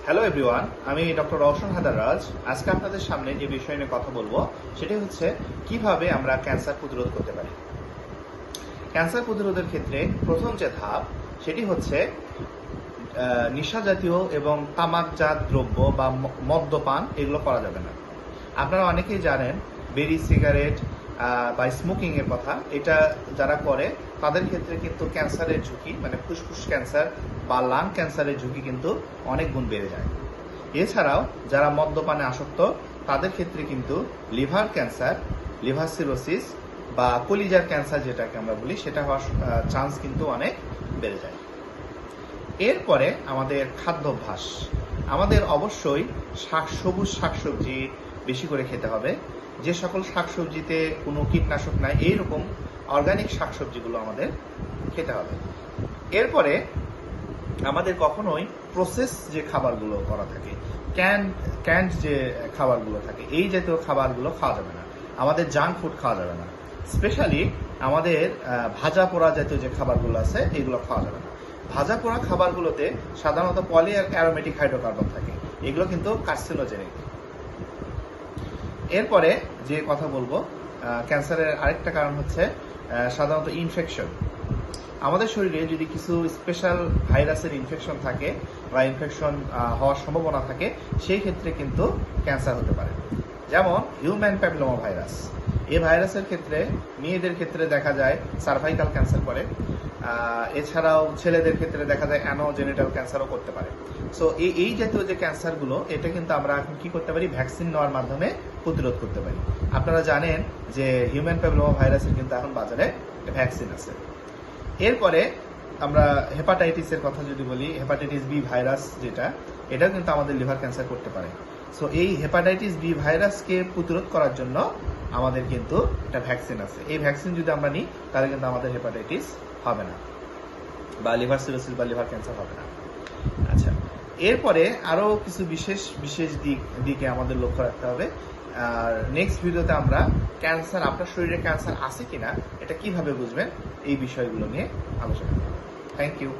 Hello everyone, আমি doctor Rowshan হায়দারাজ। আজকে আপনাদের সামনে যে বিষয় নিয়ে কথা বলবো সেটি হচ্ছে কিভাবে আমরা ক্যান্সার প্রতিরোধ করতে পারি। ক্যান্সার প্রতিরোধের ক্ষেত্রে প্রথম যে ধাপ সেটি হচ্ছে নেশা জাতীয় এবং তামাকজাত দ্রব্য বা মদ্যপান এগুলো করা যাবে না। আপনারা অনেকেই জানেন বিড়ি, সিগারেট বা স্মোকিং এর কথা। এটা যারা করে তাদের ক্ষেত্রে কিন্তু ক্যান্সারের ঝুঁকি, মানে ফুসফুস ক্যান্সার বা লাং ক্যান্সারের ঝুঁকি কিন্তু অনেক গুণ বেড়ে যায়। এছাড়াও যারা মদ্যপানে আসক্ত তাদের ক্ষেত্রে কিন্তু লিভার ক্যান্সার, লিভার সিরোসিস বা কলিজার ক্যান্সার যেটাকে আমরা বলি সেটা হওয়ার চান্স কিন্তু অনেক বেড়ে যায়। এরপরে আমাদের খাদ্যাভ্যাস, আমাদের অবশ্যই সবুজ শাকসবজি বেশি করে খেতে হবে। যে সকল শাকসবজিতে কোনো কীটনাশক নাই এইরকম অর্গানিক শাকসবজিগুলো আমাদের খেতে হবে। এরপরে আমাদের কখনোই প্রসেস যে খাবারগুলো করা থাকে, ক্যান্ড যে খাবারগুলো থাকে, এই জাতীয় খাবারগুলো খাওয়া যাবে না। আমাদের জাঙ্ক ফুড খাওয়া যাবে না। স্পেশালি আমাদের ভাজা পোড়া জাতীয় যে খাবারগুলো আছে এগুলো খাওয়া যাবে না। ভাজা পোড়া খাবারগুলোতে সাধারণত পলি অ্যারোমেটিক হাইড্রোকার্বন থাকে, এগুলো কিন্তু কার্সিনোজেনিক। এরপরে যে কথা বলবো, ক্যান্সারের আরেকটা কারণ হচ্ছে সাধারণত ইনফেকশন। আমাদের শরীরে যদি কিছু স্পেশাল ভাইরাসের ইনফেকশন থাকে বা ইনফেকশন হওয়ার সম্ভাবনা থাকে, সেই ক্ষেত্রে কিন্তু ক্যান্সার হতে পারে। যেমন হিউম্যান প্যাপিলোমা ভাইরাস, এই ভাইরাসের ক্ষেত্রে মেয়েদের ক্ষেত্রে দেখা যায় সার্ভাইকাল ক্যান্সার করে, এছাড়াও ছেলেদের ক্ষেত্রে দেখা যায় অ্যানোজেনিটাল ক্যান্সারও করতে পারে। সো এই জাতীয় যে ক্যান্সারগুলো, এটা কিন্তু আমরা এখন কি করতে পারি, ভ্যাকসিন নেওয়ার মাধ্যমে প্রতিরোধ করতে পারি। আপনারা জানেন যে হিউম্যান প্যাপিলোমা ভাইরাসের কিন্তু এখন বাজারে ভ্যাকসিন আছে। এরপরে আমরা হেপাটাইটিসের কথা যদি বলি, হেপাটাইটিস বি ভাইরাস যেটা, এটাও কিন্তু আমাদের লিভার ক্যান্সার করতে পারে। সো এই হেপাটাইটিস বি ভাইরাসকে প্রতিরোধ করার জন্য আমাদের কিন্তু একটা ভ্যাকসিন আছে। এই ভ্যাকসিন যদি আমরা নিই তাহলে কিন্তু আমাদের হেপাটাইটিস হবে না বা লিভার সিরোসিস বা লিভার ক্যান্সার হবে না। আচ্ছা, এরপরে আরো কিছু বিশেষ দিকে আমাদের লক্ষ্য রাখতে হবে। আর নেক্সট ভিডিওতে আমরা ক্যান্সার, আপনার শরীরে ক্যান্সার আছে কিনা এটা কিভাবে বুঝবেন, এই বিষয়গুলো নিয়ে আলোচনা করব। Thank you.